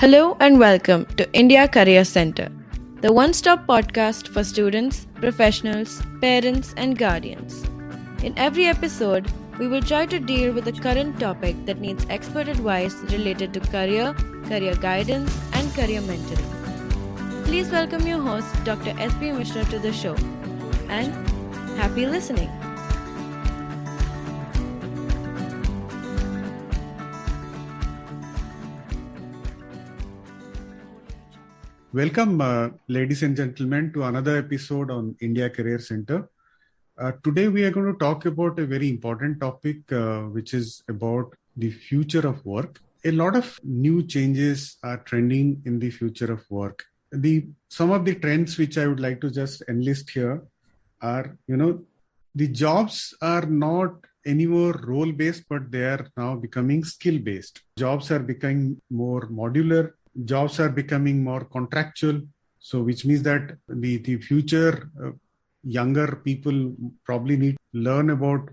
Hello and welcome to India Career Center, the one-stop podcast for students, professionals, parents, and guardians. In every episode, we will try to deal with a current topic that needs expert advice related to career guidance, and career mentoring. Please welcome your host, Dr. S.P. Mishra, to the show. And happy listening. Welcome, ladies and gentlemen, to another episode on India Career Center. Today, we are going to talk about a very important topic, which is about the future of work. A lot of new changes are trending in the future of work. Some of the trends which I would like to just enlist here are, the jobs are not anymore role-based, but they are now becoming skill-based. Jobs are becoming more modular. Jobs are becoming more contractual. So which means that the future younger people probably need to learn about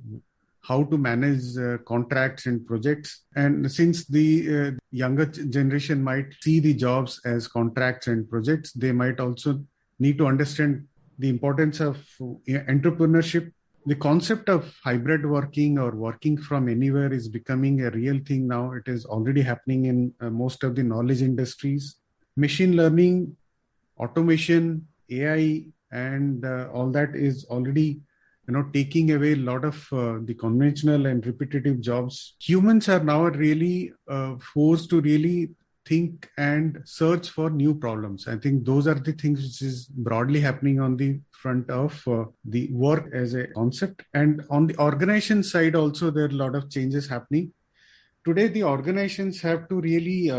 how to manage contracts and projects. And since the younger generation might see the jobs as contracts and projects, they might also need to understand the importance of entrepreneurship. The concept of hybrid working or working from anywhere is becoming a real thing now. It is already happening in most of the knowledge industries. Machine learning, automation, AI, and all that is already taking away a lot of the conventional and repetitive jobs. Humans are now really forced to really think and search for new problems. I think those are the things which is broadly happening on the front of the work as a concept. And on the organization side also, there are a lot of changes happening. Today, the organizations have to really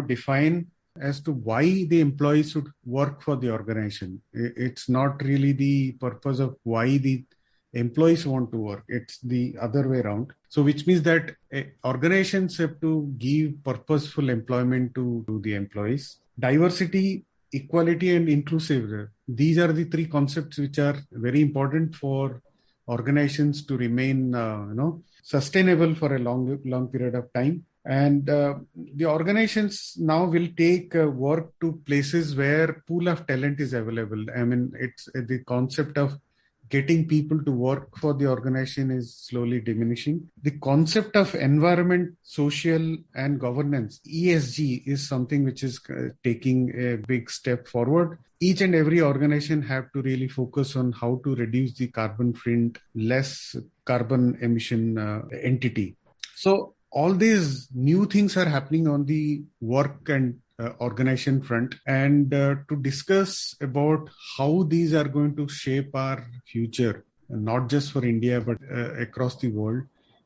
define as to why the employees should work for the organization. It's not really the purpose of why the employees want to work. It's the other way around. So which means that organizations have to give purposeful employment to the employees. Diversity, equality, and inclusive. These are the three concepts which are very important for organizations to remain sustainable for a long period of time. And the organizations now will take work to places where pool of talent is available. I mean, it's the concept of getting people to work for the organization is slowly diminishing. The concept of environment, social, and governance, ESG, is something which is taking a big step forward. Each and every organization have to really focus on how to reduce the carbon footprint, less carbon emission entity. So all these new things are happening on the work and organization front, and to discuss about how these are going to shape our future, not just for India, but across the world.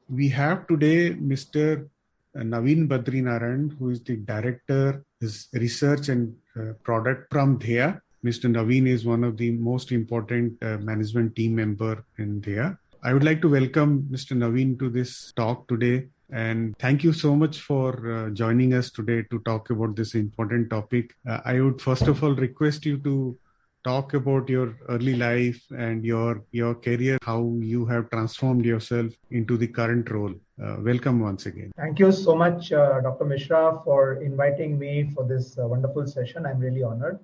We have today Mr. Naveen Badrinarayan, who is the Director of Research and Product from Dheya. Mr. Naveen is one of the most important management team member in Dheya. I would like to welcome Mr. Naveen to this talk today. And thank you so much for joining us today to talk about this important topic. I would first of all request you to talk about your early life and your career, how you have transformed yourself into the current role. Welcome once again. Thank you so much, Dr. Mishra, for inviting me for this wonderful session. I'm really honored.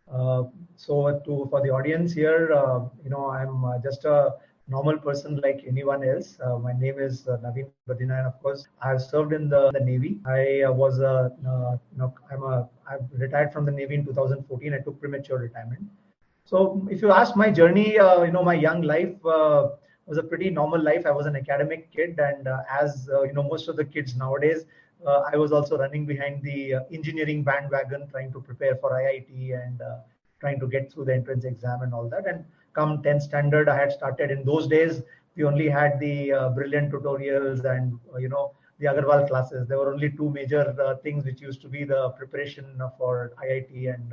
For the audience here, I'm just a normal person like anyone else. My name is Naveen Badrinarayan. Of course, I've served in the Navy. I was I've retired from the Navy in 2014. I took premature retirement. So if you ask my journey, my young life was a pretty normal life. I was an academic kid, and as most of the kids nowadays, I was also running behind the engineering bandwagon, trying to prepare for IIT and trying to get through the entrance exam and all that. And come 10th standard, I had started. In those days, we only had the brilliant tutorials and the Agarwal classes. There were only two major things which used to be the preparation for IIT, and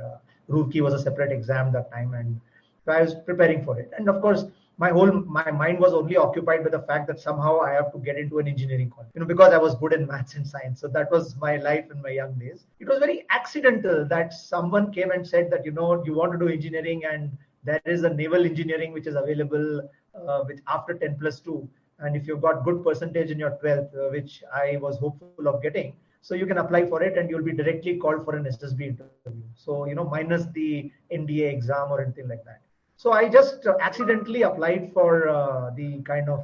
Roorkee was a separate exam that time, and so I was preparing for it. And of course, my mind was only occupied with the fact that somehow I have to get into an engineering college, because I was good in maths and science. So that was my life in my young days. It was very accidental that someone came and said that you want to do engineering, and there is a naval engineering which is available with after 10+2. And if you've got good percentage in your 12th, which I was hopeful of getting, So you can apply for it and you'll be directly called for an SSB interview. So, minus the NDA exam or anything like that. So I just accidentally applied for the kind of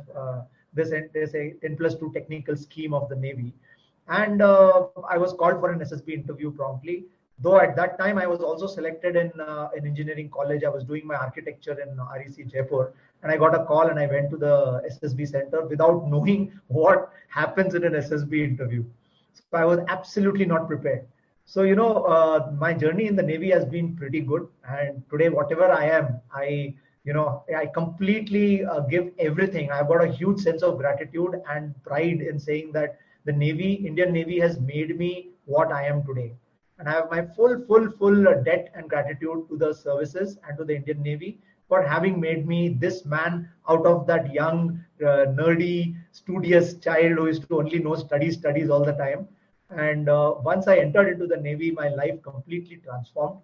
this 10+2 technical scheme of the Navy. And I was called for an SSB interview promptly. Though at that time I was also selected in an engineering college. I was doing my architecture in REC Jaipur, and I got a call and I went to the SSB center without knowing what happens in an SSB interview. So I was absolutely not prepared. So, my journey in the Navy has been pretty good. And today, whatever I am, I completely give everything. I've got a huge sense of gratitude and pride in saying that the Indian Navy has made me what I am today. And I have my full debt and gratitude to the services and to the Indian Navy for having made me this man out of that young, nerdy, studious child who used to only know studies all the time. And once I entered into the Navy, my life completely transformed.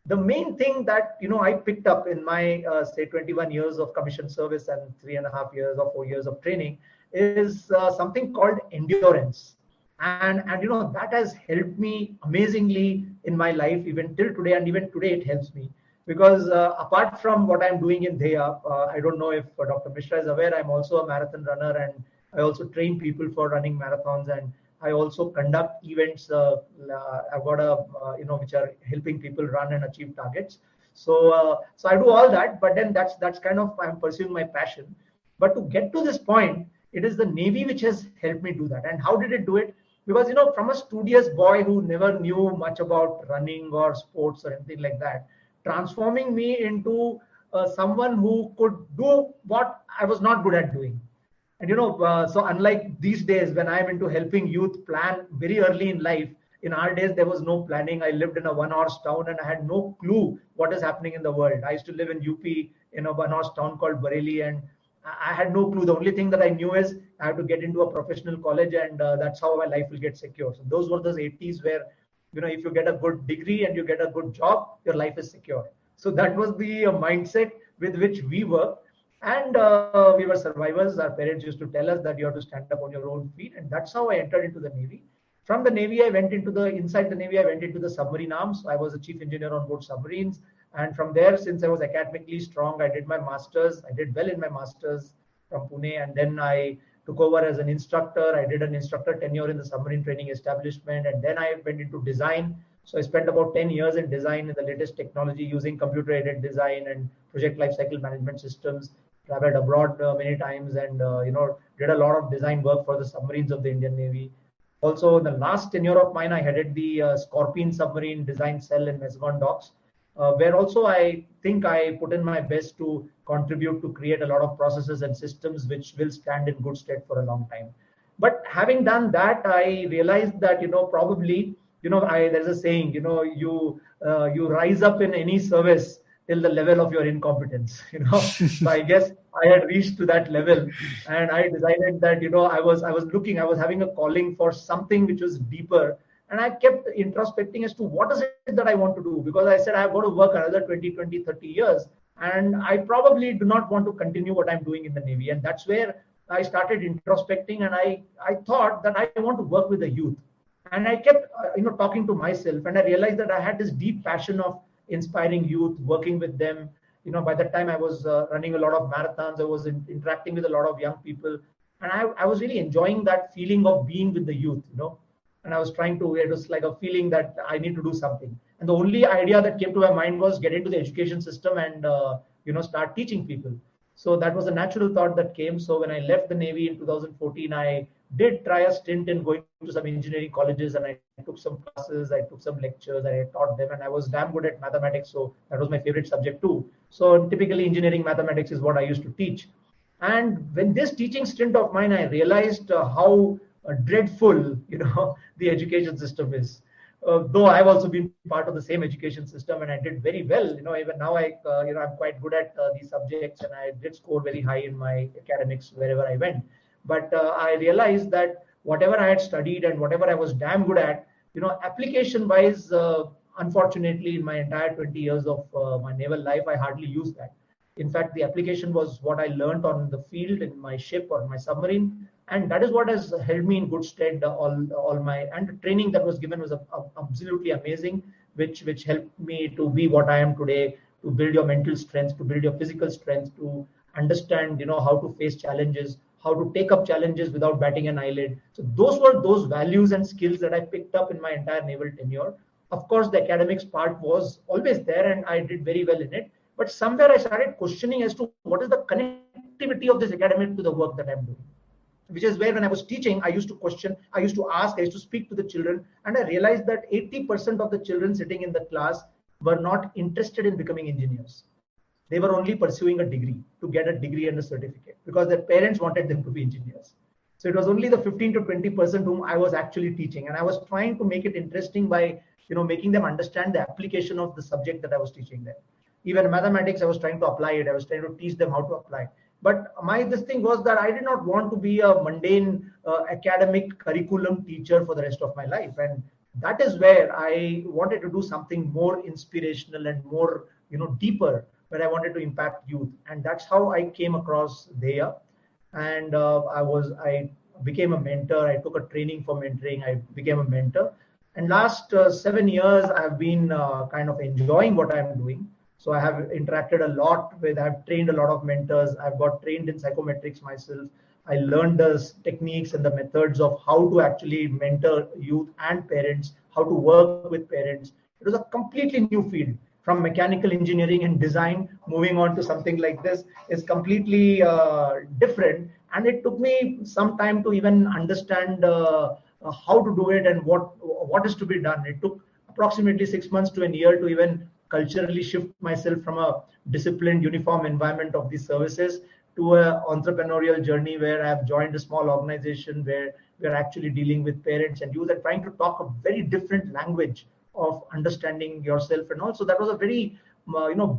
The main thing that I picked up in my say 21 years of commissioned service and 3.5 years or 4 years of training is something called endurance. And that has helped me amazingly in my life even till today, and even today it helps me because apart from what I'm doing in Dheya, I don't know if Dr. Mishra is aware, I'm also a marathon runner, and I also train people for running marathons, and I also conduct events. I've got which are helping people run and achieve targets. So I do all that, but then that's kind of, I'm pursuing my passion. But to get to this point, it is the Navy which has helped me do that. And how did it do it? Because, from a studious boy who never knew much about running or sports or anything like that, transforming me into someone who could do what I was not good at doing. And, so unlike these days when I'm into helping youth plan very early in life, in our days, there was no planning. I lived in a one-horse town and I had no clue what is happening in the world. I used to live in UP in a one-horse town called Bareilly, and I had no clue. The only thing that I knew is I have to get into a professional college, and that's how my life will get secure. So those were those 80s where, if you get a good degree and you get a good job, your life is secure. So that was the mindset with which we worked. And we were survivors. Our parents used to tell us that you have to stand up on your own feet. And that's how I entered into the Navy. From the Navy, inside the Navy, I went into the submarine arms. I was a chief engineer on board submarines. And from there, since I was academically strong, I did my master's. I did well in my master's from Pune. And then I took over as an instructor. I did an instructor tenure in the submarine training establishment. And then I went into design. So I spent about 10 years in design in the latest technology using computer-aided design and project lifecycle management systems. Traveled abroad many times and, did a lot of design work for the submarines of the Indian Navy. Also, in the last tenure of mine, I headed the Scorpene Submarine Design Cell in Mazagon Docks, where also I think I put in my best to contribute to create a lot of processes and systems which will stand in good stead for a long time. But having done that, I realized that, probably, there's a saying, you rise up in any service till the level of your incompetence, So I guess I had reached to that level, and I decided that, I was having a calling for something which was deeper, and I kept introspecting as to what is it that I want to do, because I said I've got to work another 20, 30 years, and I probably do not want to continue what I'm doing in the Navy. And that's where I started introspecting, and I thought that I want to work with the youth. And I kept, talking to myself, and I realized that I had this deep passion of inspiring youth, working with them. By that time I was running a lot of marathons. I was interacting with a lot of young people, and I was really enjoying that feeling of being with the youth, and I was it was like a feeling that I need to do something. And the only idea that came to my mind was get into the education system and, start teaching people. So that was a natural thought that came. So when I left the Navy in 2014, I did try a stint in going to some engineering colleges, and I took some classes, I took some lectures, I taught them, and I was damn good at mathematics. So that was my favorite subject too. So typically engineering mathematics is what I used to teach. And when this teaching stint of mine, I realized how dreadful, the education system is. Though I've also been part of the same education system, and I did very well. Even now I'm quite good at these subjects, and I did score very high in my academics wherever I went. But I realized that whatever I had studied and whatever I was damn good at, application-wise, unfortunately, in my entire 20 years of my naval life, I hardly used that. In fact, the application was what I learned on the field in my ship or my submarine, And that is what has held me in good stead. All my and the training that was given was absolutely amazing, which helped me to be what I am today, to build your mental strength, to build your physical strength, to understand how to face challenges, how to take up challenges without batting an eyelid. So those were those values and skills that I picked up in my entire naval tenure. Of course, the academics part was always there, and I did very well in it. But somewhere I started questioning as to what is the connectivity of this academic to the work that I'm doing, which is where when I was teaching, I used to question, I used to ask, I used to speak to the children, and I realized that 80% of the children sitting in the class were not interested in becoming engineers. They were only pursuing a degree, to get a degree and a certificate, because their parents wanted them to be engineers. So it was only the 15 to 20% whom I was actually teaching, and I was trying to make it interesting by making them understand the application of the subject that I was teaching them. Even mathematics, I was trying to apply it. I was trying to teach them how to apply. But this thing was that I did not want to be a mundane academic curriculum teacher for the rest of my life. And that is where I wanted to do something more inspirational and more, deeper, where I wanted to impact youth. And that's how I came across Dheya. And I became a mentor. I took a training for mentoring. I became a mentor. And last 7 years, I've been kind of enjoying what I'm doing. So I have interacted a lot I've trained a lot of mentors. I've got trained in psychometrics myself. I learned the techniques and the methods of how to actually mentor youth and parents, how to work with parents. It was a completely new field. From mechanical engineering and design, moving on to something like this is completely different. And it took me some time to even understand how to do it and what is to be done. It took approximately 6 months to a year to even culturally shift myself from a disciplined uniform environment of these services to an entrepreneurial journey where I have joined a small organization where we're actually dealing with parents and youth and trying to talk a very different language of understanding yourself. And also that was a very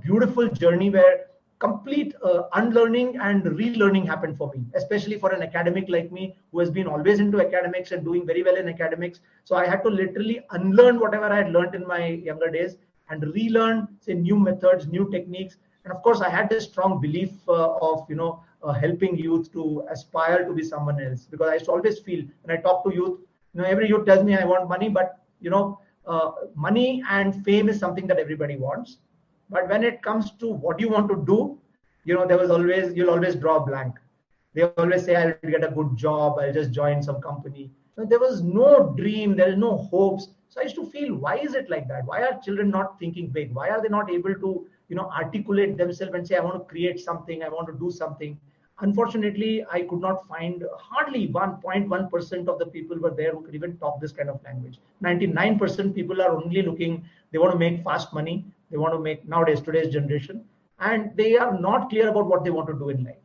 beautiful journey where complete unlearning and relearning happened for me, especially for an academic like me who has been always into academics and doing very well in academics. So I had to literally unlearn whatever I had learned in my younger days and relearn, say, new methods, new techniques. And of course, I had this strong belief of helping youth to aspire to be someone else, because I used to always feel when I talk to youth, every youth tells me I want money, but money and fame is something that everybody wants. But when it comes to what you want to do, you'll always draw a blank. They always say, I'll get a good job, I'll just join some company. There was no dream, there is no hopes. So I used to feel, why is it like that? Why are children not thinking big? Why are they not able to, articulate themselves and say, I want to create something, I want to do something? Unfortunately, I could not find hardly 1.1% of the people were there who could even talk this kind of language. 99% people are only looking, they want to make fast money. They want to make nowadays, today's generation, and they are not clear about what they want to do in life.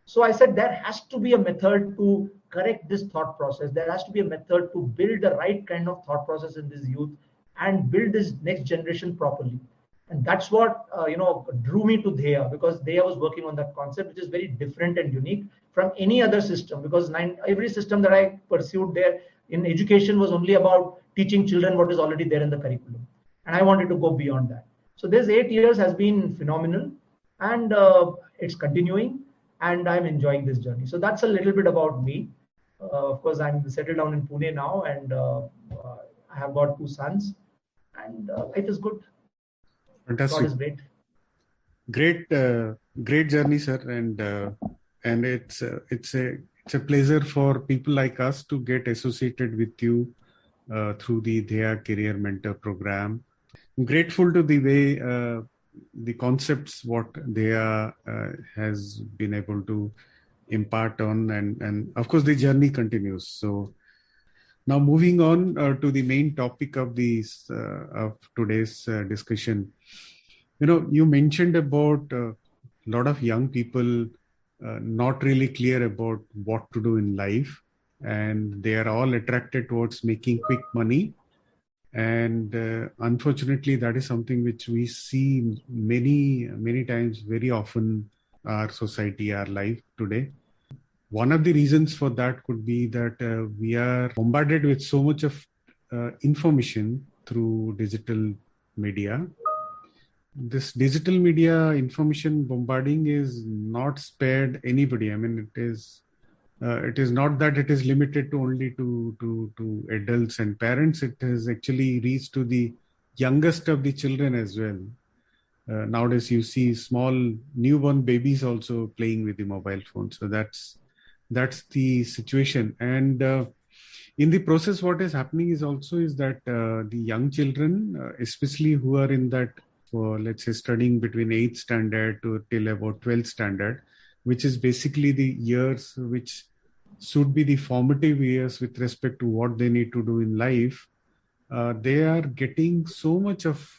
So I said, there has to be a method to correct this thought process. There has to be a method to build the right kind of thought process in this youth and build this next generation properly. And that's what drew me to Dheya, because Dheya was working on that concept, which is very different and unique from any other system. Because every system that I pursued there in education was only about teaching children what is already there in the curriculum, and I wanted to go beyond that. So this 8 years has been phenomenal, and it's continuing, and I'm enjoying this journey. So that's a little bit about me. Of course, I'm settled down in Pune now, and I have got 2 sons, and life is good. Fantastic. God is great. Great journey, sir, and it's a pleasure for people like us to get associated with you through the Dheya Career Mentor program. I'm grateful to the way the concepts what Dheya has been able to impart on, and of course the journey continues. So now moving on to the main topic of today's discussion. You mentioned about a lot of young people not really clear about what to do in life, and they are all attracted towards making quick money. And unfortunately, that is something which we see many times, very often, our society, our life today. One of the reasons for that could be that we are bombarded with so much of information through digital media. This digital media information bombarding is not spared anybody. I mean, it is It is not that it is limited to only to adults and parents. It has actually reached to the youngest of the children as well. Nowadays, you see small newborn babies also playing with the mobile phone. So that's the situation. And in the process, what is happening is that the young children, especially who are in that, let's say, studying between 8th standard to till about 12th standard, which is basically the years which should be the formative years with respect to what they need to do in life. They are getting so much of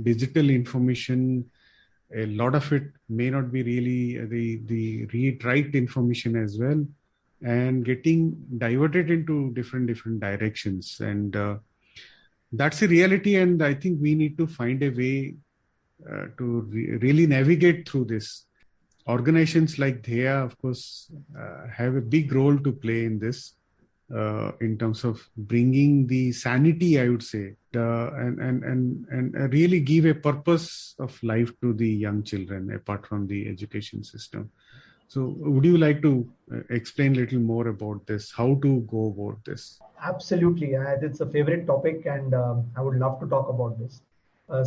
digital information. A lot of it may not be really the right information as well, and getting diverted into different directions. And that's the reality. And I think we need to find a way to really navigate through this. Organizations like Dheya, of course, have a big role to play in this, in terms of bringing the sanity, I would say, and really give a purpose of life to the young children apart from the education system. So would you like to explain a little more about this, how to go about this? Absolutely. It's a favorite topic, and I would love to talk about this.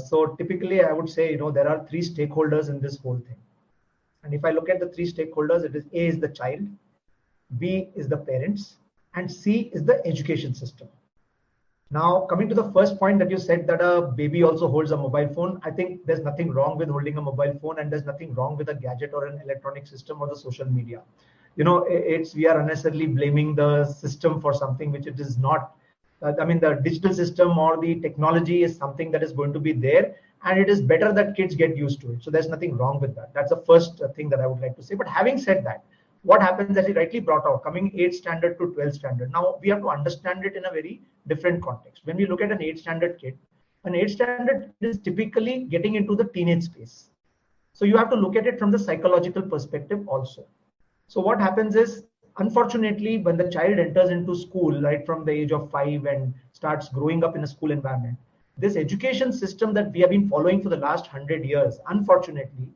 So typically, I would say, there are three stakeholders in this whole thing. And if I look at the three stakeholders, it is A is the child, B is the parents, and C is the education system. Now, coming to the first point that you said, that a baby also holds a mobile phone, I think there's nothing wrong with holding a mobile phone, and there's nothing wrong with a gadget or an electronic system or the social media. We are unnecessarily blaming the system for something which it is not. The digital system or the technology is something that is going to be there, and it is better that kids get used to it. So there's nothing wrong with that. That's the first thing that I would like to say. But having said that, what happens, as you rightly brought out, coming 8th standard to 12th standard, now we have to understand it in a very different context. When we look at an 8th standard kid, an 8th standard kid is typically getting into the teenage space. So you have to look at it from the psychological perspective also. So what happens is, unfortunately, when the child enters into school, right from the age of 5 and starts growing up in a school environment, this education system that we have been following for the last 100 years, unfortunately,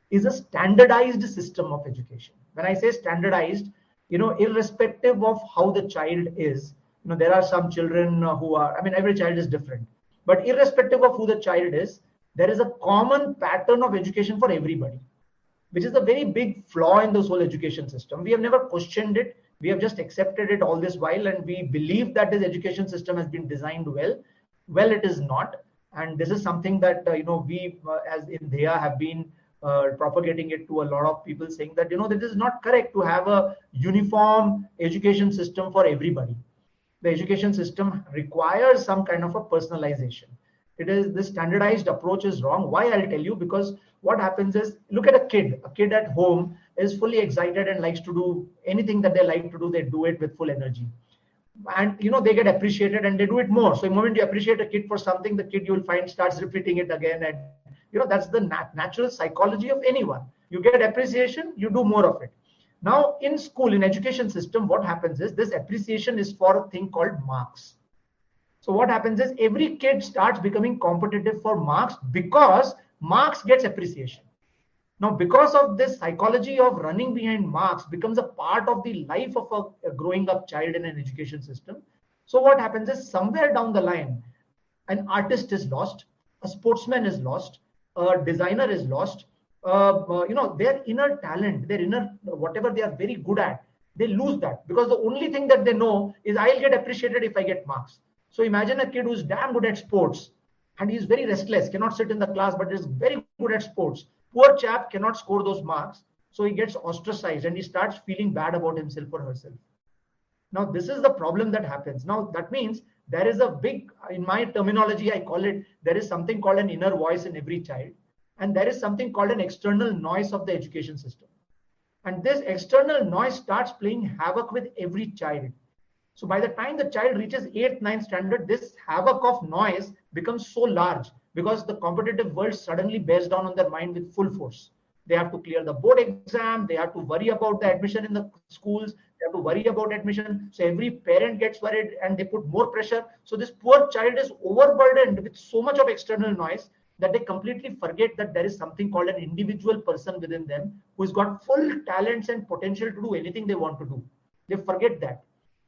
is a standardized system of education. When I say standardized, irrespective of how the child is, there are some children who are, every child is different, but irrespective of who the child is, there is a common pattern of education for everybody, which is a very big flaw in this whole education system. We have never questioned it. We have just accepted it all this while, and we believe that this education system has been designed well. Well, it is not. And this is something that, we as in Dheya have been propagating it to a lot of people, saying that, that is not correct to have a uniform education system for everybody. The education system requires some kind of a personalization. This standardized approach is wrong. Why? I'll tell you, because what happens is, look at a kid at home is fully excited and likes to do anything that they like to do. They do it with full energy. And they get appreciated and they do it more. So the moment you appreciate a kid for something, the kid, you'll find, starts repeating it again. And that's the natural psychology of anyone. You get appreciation, you do more of it. Now in school, in education system, what happens is, this appreciation is for a thing called marks. So what happens is, every kid starts becoming competitive for marks because marks gets appreciation. Now, because of this psychology of running behind marks becomes a part of the life of a growing up child in an education system. So what happens is, somewhere down the line, an artist is lost, a sportsman is lost, a designer is lost. Their inner talent, their inner, whatever they are very good at, they lose that, because the only thing that they know is, I'll get appreciated if I get marks. So imagine a kid who's damn good at sports and he's very restless, cannot sit in the class, but is very good at sports. Poor chap cannot score those marks, so he gets ostracized and he starts feeling bad about himself or herself. Now, this is the problem that happens. Now, that means there is a big, in my terminology, I call it, there is something called an inner voice in every child, and there is something called an external noise of the education system. And this external noise starts playing havoc with every child. So by the time the child reaches 8th, 9th standard, this havoc of noise becomes so large, because the competitive world suddenly bears down on their mind with full force. They have to clear the board exam. They have to worry about the admission in the schools. They have to worry about admission. So every parent gets worried and they put more pressure. So this poor child is overburdened with so much of external noise that they completely forget that there is something called an individual person within them who's got full talents and potential to do anything they want to do. They forget that.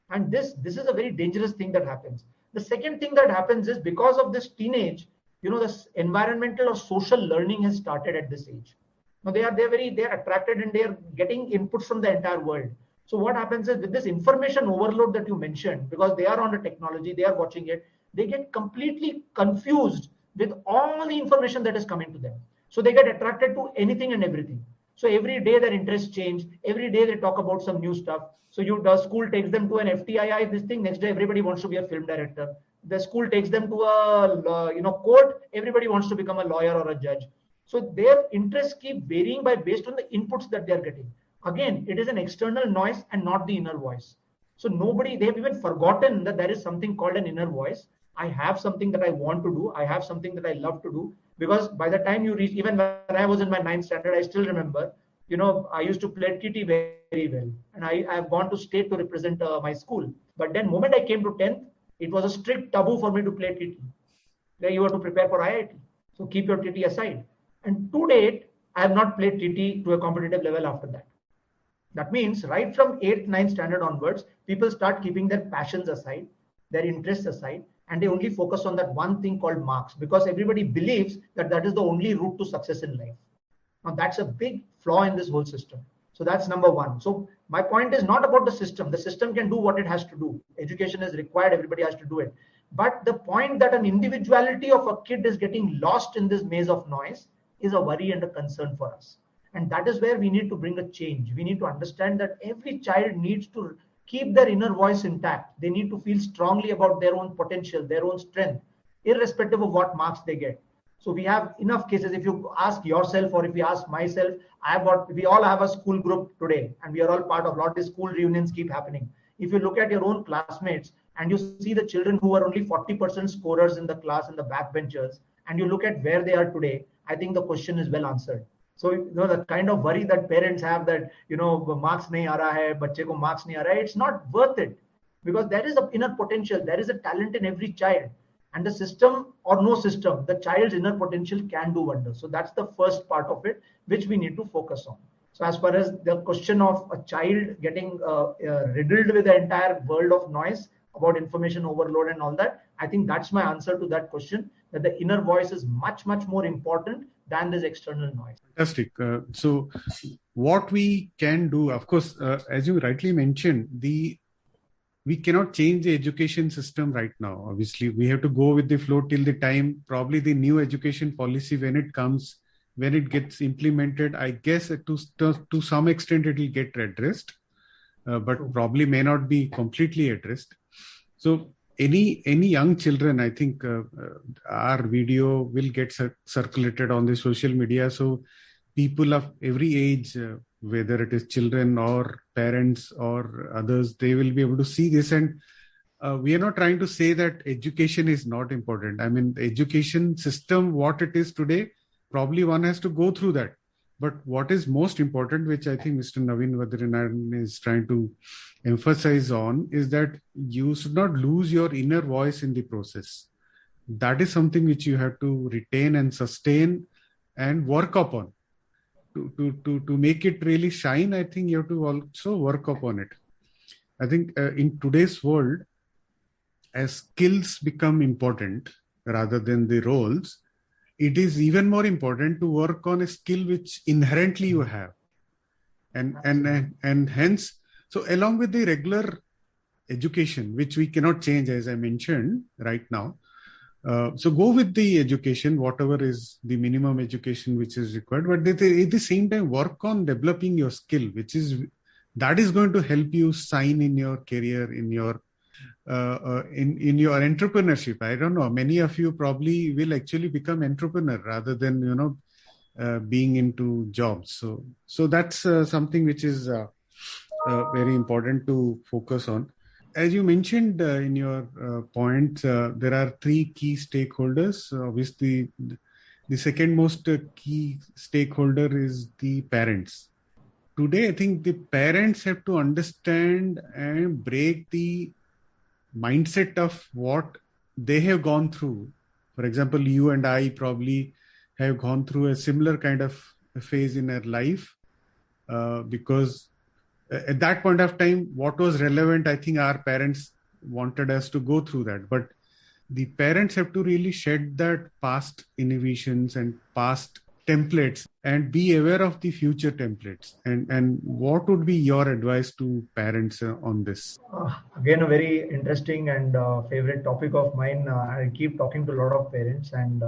And this is a very dangerous thing that happens. The second thing that happens is because of this teenage, this environmental or social learning has started at this age. Now they are attracted and they are getting inputs from the entire world. So what happens is with this information overload that you mentioned, because they are on the technology, they are watching it, they get completely confused with all the information that is coming to them. So they get attracted to anything and everything. So every day their interests change. Every day they talk about some new stuff. So the school takes them to an FTII, this thing. Next day everybody wants to be a film director. The school takes them to a court. Everybody wants to become a lawyer or a judge. So their interests keep varying based on the inputs that they are getting. Again, it is an external noise and not the inner voice. So they've even forgotten that there is something called an inner voice. I have something that I want to do. I have something that I love to do. Because by the time you reach, even when I was in my 9th standard, I still remember, I used to play TT very well. And I have gone to state to represent my school. But then moment I came to 10th, it was a strict taboo for me to play TT. Where you have to prepare for IIT. So keep your TT aside. And to date, I have not played TT to a competitive level after that. That means right from 8th, 9th standard onwards, people start keeping their passions aside, their interests aside, and they only focus on that one thing called marks, because everybody believes that that is the only route to success in life. Now that's a big flaw in this whole system. So that's number one. So my point is not about the system. The system can do what it has to do. Education is required. Everybody has to do it. But the point that an individuality of a kid is getting lost in this maze of noise is a worry and a concern for us. And that is where we need to bring a change. We need to understand that every child needs to keep their inner voice intact. They need to feel strongly about their own potential, their own strength, irrespective of what marks they get. So we have enough cases. If you ask yourself or if you ask myself, we all have a school group today and we are all part of a lot of school reunions keep happening. If you look at your own classmates and you see the children who are only 40% scorers in the class and the backbenchers, and you look at where they are today, I think the question is well answered. So, the kind of worry that parents have that, marks nahi aa raha hai, bacche ko marks nahi aa raha hai, it's not worth it, because there is an inner potential, there is a talent in every child, and the system or no system, the child's inner potential can do wonders. So that's the first part of it, which we need to focus on. So as far as the question of a child getting riddled with the entire world of noise about information overload and all that, I think that's my answer to that question, that the inner voice is much, much more important than this external noise. Fantastic. So what we can do, of course, as you rightly mentioned, we cannot change the education system right now. Obviously, we have to go with the flow till the time, probably the new education policy, when it gets implemented, I guess to some extent it will get addressed, but probably may not be completely addressed. So any young children, I think our video will get circulated on the social media. So people of every age, whether it is children or parents or others, they will be able to see this. And we are not trying to say that education is not important. I mean, the education system, what it is today, probably one has to go through that. But what is most important, which I think Mr. Naveen Badrinarayan is trying to emphasize on, is that you should not lose your inner voice in the process. That is something which you have to retain and sustain and work upon. To make it really shine, I think you have to also work upon it. I think in today's world, as skills become important rather than the roles, it is even more important to work on a skill which inherently you have. And hence, so along with the regular education, which we cannot change, as I mentioned right now, so go with the education, whatever is the minimum education which is required, but at the same time work on developing your skill, that is going to help you shine in your career, in your entrepreneurship. I don't know, many of you probably will actually become entrepreneur rather than being into jobs. So that's something which is very important to focus on. As you mentioned in your point, there are three key stakeholders. Obviously, the second most key stakeholder is the parents. Today, I think the parents have to understand and break the mindset of what they have gone through. For example, you and I probably have gone through a similar kind of phase in our life because At that point of time, what was relevant, I think our parents wanted us to go through that. But the parents have to really shed that past innovations and past templates and be aware of the future templates. And what would be your advice to parents on this? Again, a very interesting and favorite topic of mine. I keep talking to a lot of parents, and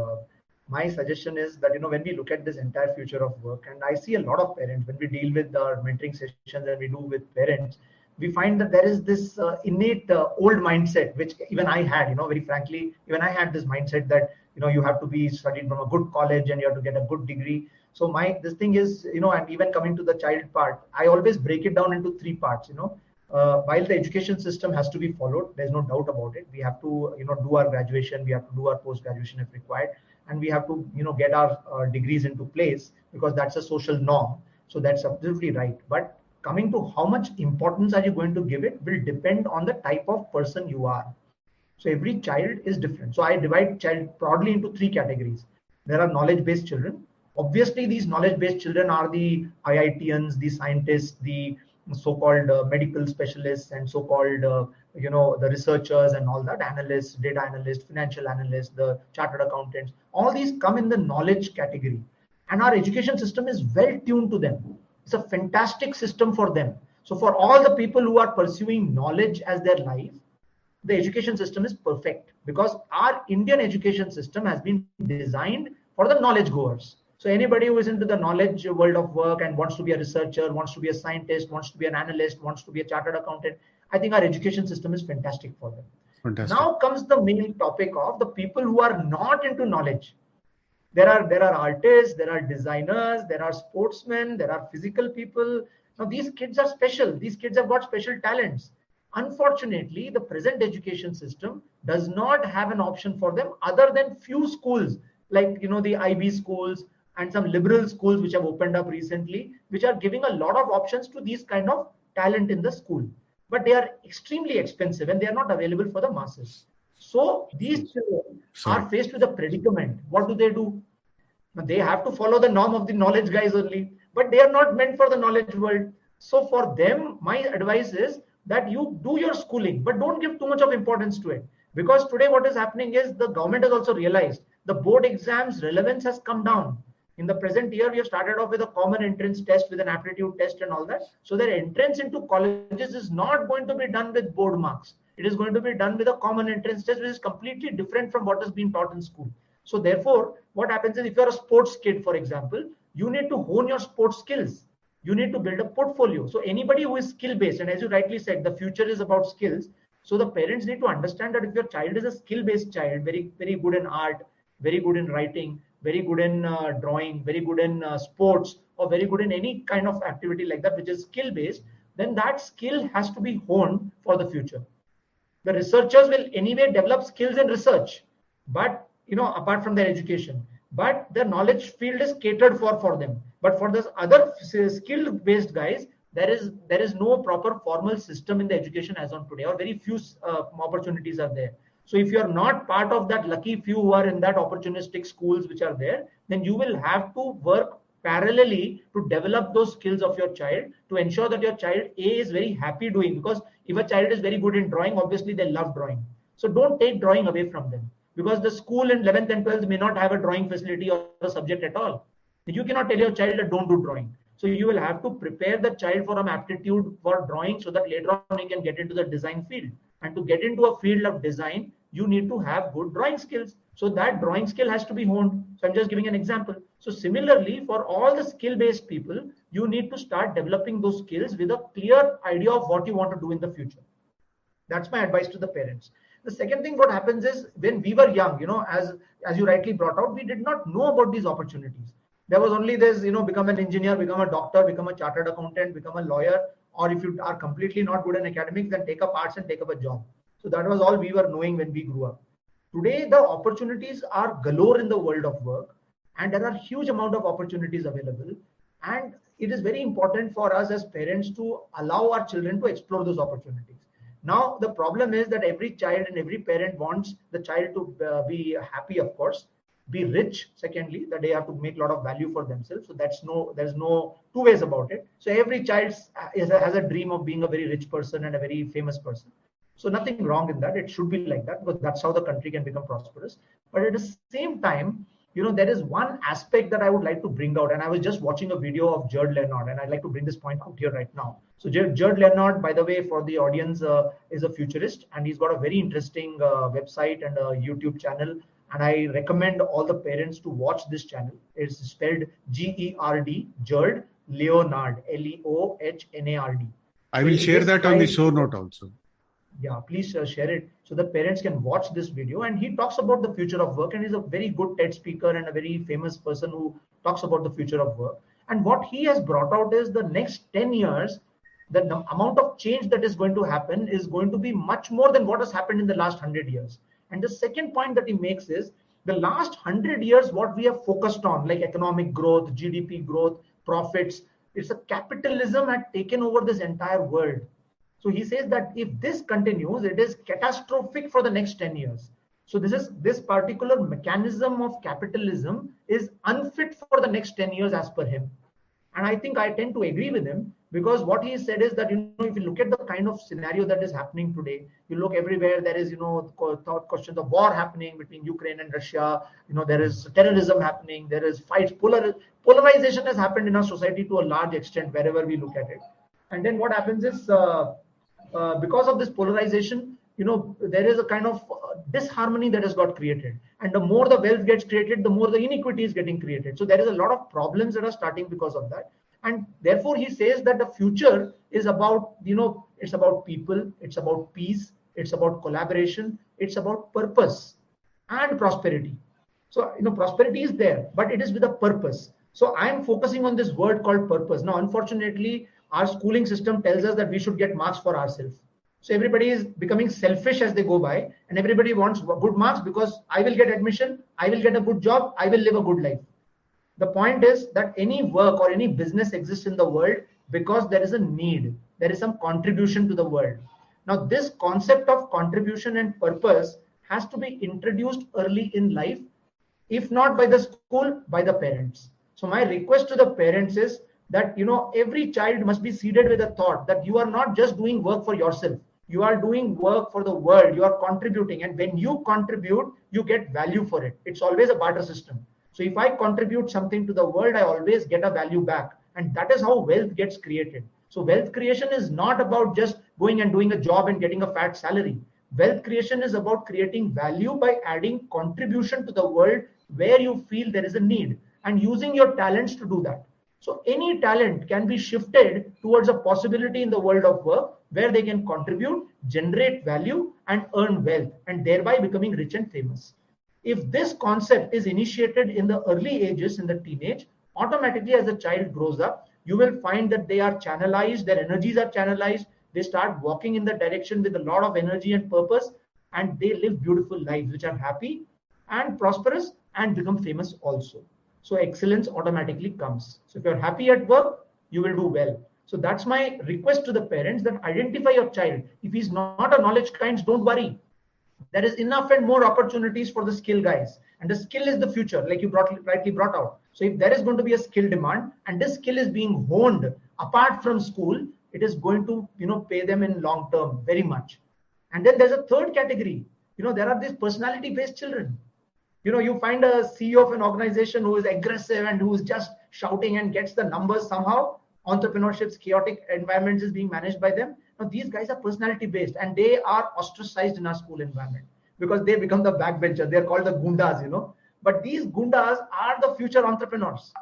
my suggestion is that, when we look at this entire future of work, and I see a lot of parents when we deal with our mentoring sessions and we do with parents, we find that there is this innate old mindset, which even I had, very frankly, even I had this mindset that, you have to be studied from a good college and you have to get a good degree. So this thing is, and even coming to the child part, I always break it down into three parts. While the education system has to be followed, there's no doubt about it. We have to, do our graduation, we have to do our post-graduation if required, and we have to, get our degrees into place because that's a social norm. So that's absolutely right. But coming to how much importance are you going to give it will depend on the type of person you are. So every child is different. So I divide child broadly into three categories. There are knowledge-based children. Obviously, these knowledge-based children are the IITians, the scientists, the so-called medical specialists, and so-called the researchers and all that, analysts, data analysts, financial analysts, the chartered accountants. All these come in the knowledge category, and our education system is well tuned to them. It's a fantastic system for them. So for all the people who are pursuing knowledge as their life, the education system is perfect, because our Indian education system has been designed for the knowledge goers. So anybody who is into the knowledge world of work and wants to be a researcher, wants to be a scientist, wants to be an analyst, wants to be a chartered accountant, I think our education system is fantastic for them. Fantastic. Now comes the main topic of the people who are not into knowledge. There are artists, there are designers, there are sportsmen, there are physical people. Now these kids are special. These kids have got special talents. Unfortunately, the present education system does not have an option for them other than few schools, like the IB schools and some liberal schools which have opened up recently, which are giving a lot of options to these kind of talent in the school. But they are extremely expensive and they are not available for the masses. So these children are faced with a predicament. What do? They have to follow the norm of the knowledge guys only, but they are not meant for the knowledge world. So for them, my advice is that you do your schooling, but don't give too much of importance to it. Because today what is happening is the government has also realized the board exams relevance has come down. In the present year, we have started off with a common entrance test with an aptitude test and all that. So their entrance into colleges is not going to be done with board marks. It is going to be done with a common entrance test, which is completely different from what has been taught in school. So therefore, what happens is if you're a sports kid, for example, you need to hone your sports skills. You need to build a portfolio. So anybody who is skill-based, and as you rightly said, the future is about skills. So the parents need to understand that if your child is a skill-based child, very, very good in art, very good in writing, very good in drawing, very good in sports, or very good in any kind of activity like that, which is skill-based, then that skill has to be honed for the future. The researchers will anyway develop skills in research, but apart from their education, but their knowledge field is catered for them. But for this other skill-based guys, there is no proper formal system in the education as on today, or very few opportunities are there. So if you are not part of that lucky few who are in that opportunistic schools which are there, then you will have to work parallelly to develop those skills of your child, to ensure that your child is very happy doing. Because if a child is very good in drawing, obviously they love drawing. So don't take drawing away from them, because the school in 11th and 12th may not have a drawing facility or a subject at all. You cannot tell your child that don't do drawing. So you will have to prepare the child for an aptitude for drawing, so that later on he can get into the design field. And to get into a field of design, you need to have good drawing skills. So that drawing skill has to be honed. So I'm just giving an example. So similarly, for all the skill-based people, you need to start developing those skills with a clear idea of what you want to do in the future. That's my advice to the parents. The second thing, what happens is, when we were young, as you rightly brought out, we did not know about these opportunities. There was only this, become an engineer, become a doctor, become a chartered accountant, become a lawyer, or if you are completely not good in academics, then take up arts and take up a job. So that was all we were knowing when we grew up. Today, the opportunities are galore in the world of work, and there are huge amount of opportunities available. And it is very important for us as parents to allow our children to explore those opportunities. Now, the problem is that every child and every parent wants the child to be happy, of course. be rich. Secondly, that they have to make a lot of value for themselves. So there's no two ways about it. So every child has a dream of being a very rich person and a very famous person. So nothing wrong in that. It should be like that, because that's how the country can become prosperous. But at the same time, there is one aspect that I would like to bring out. And I was just watching a video of Jared Leonard, and I'd like to bring this point out here right now. So Jared Leonard, by the way, for the audience, is a futurist, and he's got a very interesting website and a YouTube channel. And I recommend all the parents to watch this channel. It's spelled Gerd, Jared Leonard, Leonard. I will share that on the show note also. Yeah, please share it so the parents can watch this video. And he talks about the future of work, and he's a very good TED speaker and a very famous person who talks about the future of work. And what he has brought out is the next 10 years, the amount of change that is going to happen is going to be much more than what has happened in the last 100 years. And the second point that he makes is the last 100 years, what we have focused on, like economic growth, GDP growth, profits, it's a capitalism had taken over this entire world. So he says that if this continues, it is catastrophic for the next 10 years. So this particular mechanism of capitalism is unfit for the next 10 years as per him. And I think I tend to agree with him, because what he said is that, if you look at the kind of scenario that is happening today, you look everywhere, there is, questions of war happening between Ukraine and Russia. There is terrorism happening. There is fights. Polarization has happened in our society to a large extent wherever we look at it. And then what happens is, because of this polarization, there is a kind of disharmony that has got created. And the more the wealth gets created, the more the inequity is getting created. So there is a lot of problems that are starting because of that. And therefore, he says that the future is about, it's about people, it's about peace, it's about collaboration, it's about purpose and prosperity. So, prosperity is there, but it is with a purpose. So I'm focusing on this word called purpose. Now, unfortunately, our schooling system tells us that we should get marks for ourselves. So everybody is becoming selfish as they go by, and everybody wants good marks because I will get admission, I will get a good job, I will live a good life. The point is that any work or any business exists in the world because there is a need, there is some contribution to the world. Now, this concept of contribution and purpose has to be introduced early in life, if not by the school, by the parents. So my request to the parents is that, every child must be seeded with a thought that you are not just doing work for yourself. You are doing work for the world. You are contributing. And when you contribute, you get value for it. It's always a barter system. So if I contribute something to the world, I always get a value back. And that is how wealth gets created. So wealth creation is not about just going and doing a job and getting a fat salary. Wealth creation is about creating value by adding contribution to the world where you feel there is a need and using your talents to do that. So any talent can be shifted towards a possibility in the world of work where they can contribute, generate value, and earn wealth, and thereby becoming rich and famous. If this concept is initiated in the early ages, in the teenage, automatically as the child grows up, you will find that they are channelized, their energies are channelized, they start walking in the direction with a lot of energy and purpose, and they live beautiful lives which are happy and prosperous and become famous also. So excellence automatically comes. So if you're happy at work, you will do well. So that's my request to the parents, that identify your child. If he's not a knowledge kind, don't worry. There is enough and more opportunities for the skill guys. And the skill is the future, like you rightly brought out. So if there is going to be a skill demand and this skill is being honed apart from school, it is going to, pay them in long term very much. And then there's a third category. There are these personality-based children. You find a CEO of an organization who is aggressive and who is just shouting and gets the numbers somehow. Entrepreneurship's chaotic environments is being managed by them. Now, these guys are personality based and they are ostracized in our school environment because they become the backbencher. They're called the gundas, But these gundas are the future entrepreneurs.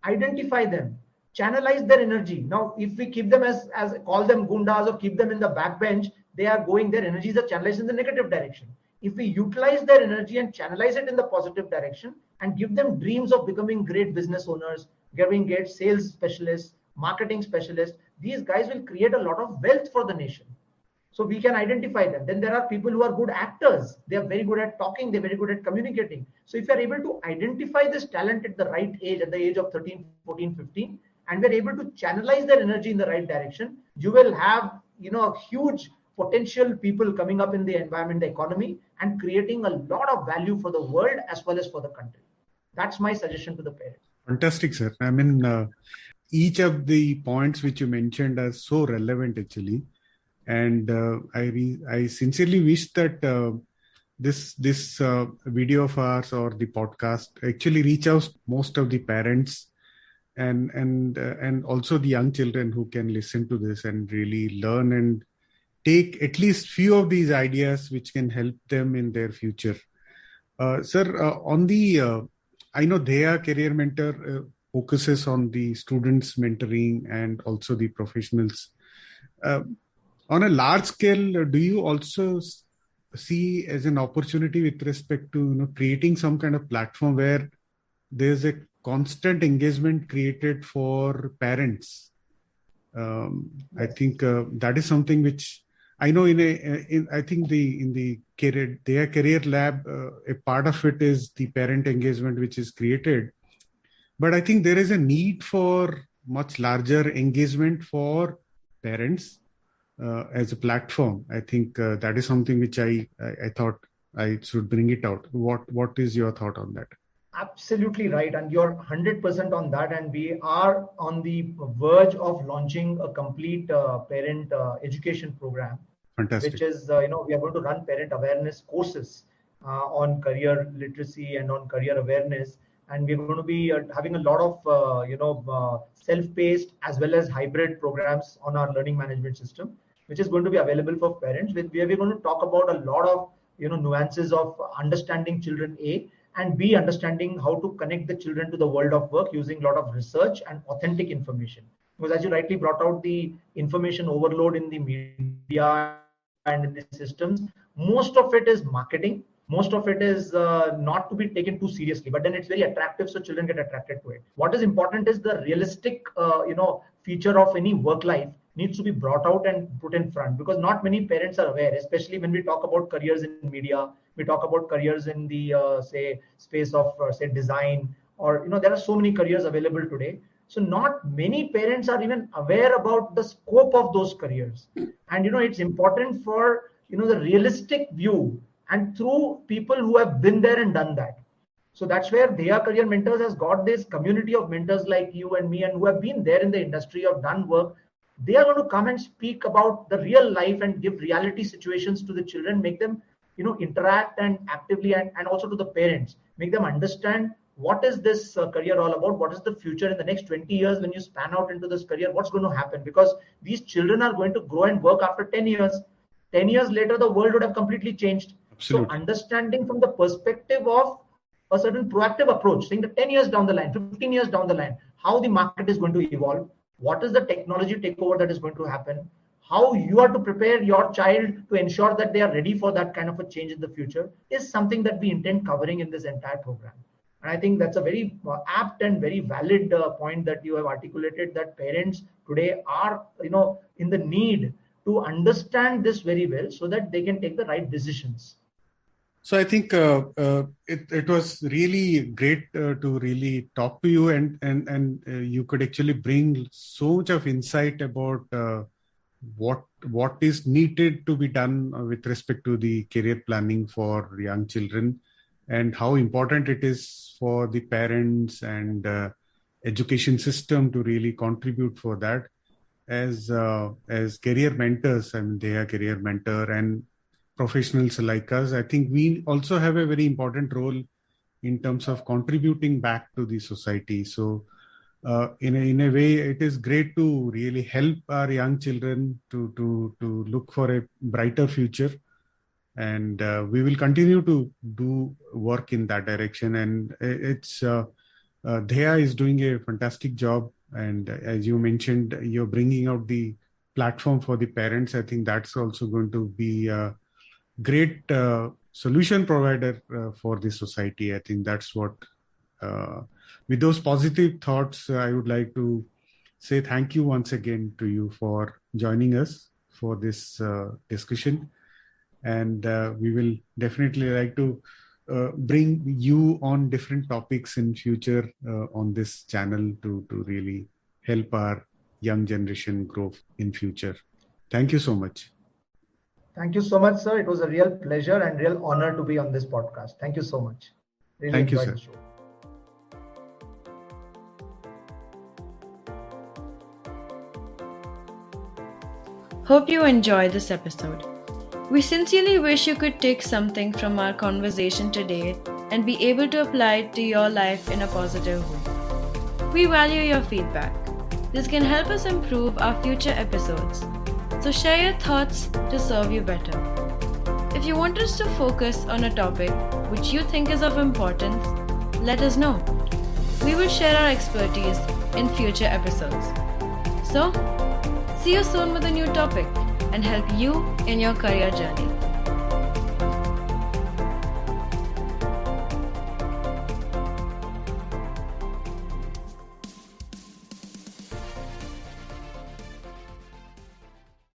Identify them, channelize their energy. Now, if we keep them as call them gundas or keep them in the backbench, their energies are channelized in the negative direction. If we utilize their energy and channelize it in the positive direction and give them dreams of becoming great business owners, giving great sales specialists, marketing specialists, these guys will create a lot of wealth for the nation. So we can identify them. Then there are people who are good actors. They are very good at talking. They're very good at communicating. So if you're able to identify this talent at the right age, at the age of 13, 14, 15, and we're able to channelize their energy in the right direction, you will have, huge potential people coming up in the environment, the economy, and creating a lot of value for the world as well as for the country. That's my suggestion to the parents. Fantastic, sir. I mean, each of the points which you mentioned are so relevant actually. And I sincerely wish that this video of ours or the podcast actually reach out most of the parents and also the young children who can listen to this and really learn and take at least few of these ideas which can help them in their future. Sir, on the I know Dheya Career Mentor focuses on the students mentoring and also the professionals. On a large scale, do you also see as an opportunity with respect to creating some kind of platform where there's a constant engagement created for parents? I think that is something which I know in the Dheya Career Lab, a part of it is the parent engagement which is created. But I think there is a need for much larger engagement for parents as a platform. I think that is something which I thought I should bring it out. What is your thought on that? Absolutely right, and you're 100% on that. And we are on the verge of launching a complete parent education program. Fantastic. Which is, we are going to run parent awareness courses on career literacy and on career awareness. And we're going to be having a lot of, self-paced as well as hybrid programs on our learning management system, which is going to be available for parents. Where we're going to talk about a lot of, nuances of understanding children A, and B, understanding how to connect the children to the world of work using a lot of research and authentic information. Because as you rightly brought out, the information overload in the media and in the systems, most of it is marketing, most of it is not to be taken too seriously, but then it's very attractive, so children get attracted to it. What is important is the realistic feature of any work life needs to be brought out and put in front, because not many parents are aware, especially when we talk about careers in media, we talk about careers in the say space of say design, or there are so many careers available today. So not many parents are even aware about the scope of those careers. And it's important for the realistic view and through people who have been there and done that. So that's where Dheya Career Mentors has got this community of mentors like you and me, and who have been there in the industry, of done work. They are going to come and speak about the real life and give reality situations to the children, make them interact and actively, and also to the parents, make them understand what is this career all about, what is the future in the next 20 years when you span out into this career, what's going to happen, because these children are going to grow and work after 10 years. 10 years later, the world would have completely changed. Absolutely. So understanding from the perspective of a certain proactive approach, saying that 10 years down the line, 15 years down the line, how the market is going to evolve, what is the technology takeover that is going to happen, how you are to prepare your child to ensure that they are ready for that kind of a change in the future, is something that we intend covering in this entire program. And I think that's a very apt and very valid point that you have articulated, that parents today are, in the need to understand this very well so that they can take the right decisions. So I think it was really great to really talk to you, and you could actually bring so much of insight about what is needed to be done with respect to the career planning for young children, and how important it is for the parents and education system to really contribute for that. As career mentors, they are career mentor and professionals like us, I think we also have a very important role in terms of contributing back to the society. So in a way, it is great to really help our young children to look for a brighter future. And we will continue to do work in that direction. And it's Dheya is doing a fantastic job. And as you mentioned, you're bringing out the platform for the parents. I think that's also going to be a great solution provider for the society. I think that's what, with those positive thoughts, I would like to say thank you once again to you for joining us for this discussion. And we will definitely like to bring you on different topics in future on this channel to really help our young generation grow in future. Thank you so much. Thank you so much, sir. It was a real pleasure and real honor to be on this podcast. Thank you so much. Really Thank you, enjoyed sir. the show. Hope you enjoy this episode. We sincerely wish you could take something from our conversation today and be able to apply it to your life in a positive way. We value your feedback. This can help us improve our future episodes. So share your thoughts to serve you better. If you want us to focus on a topic which you think is of importance, let us know. We will share our expertise in future episodes. So, see you soon with a new topic and help you in your career journey.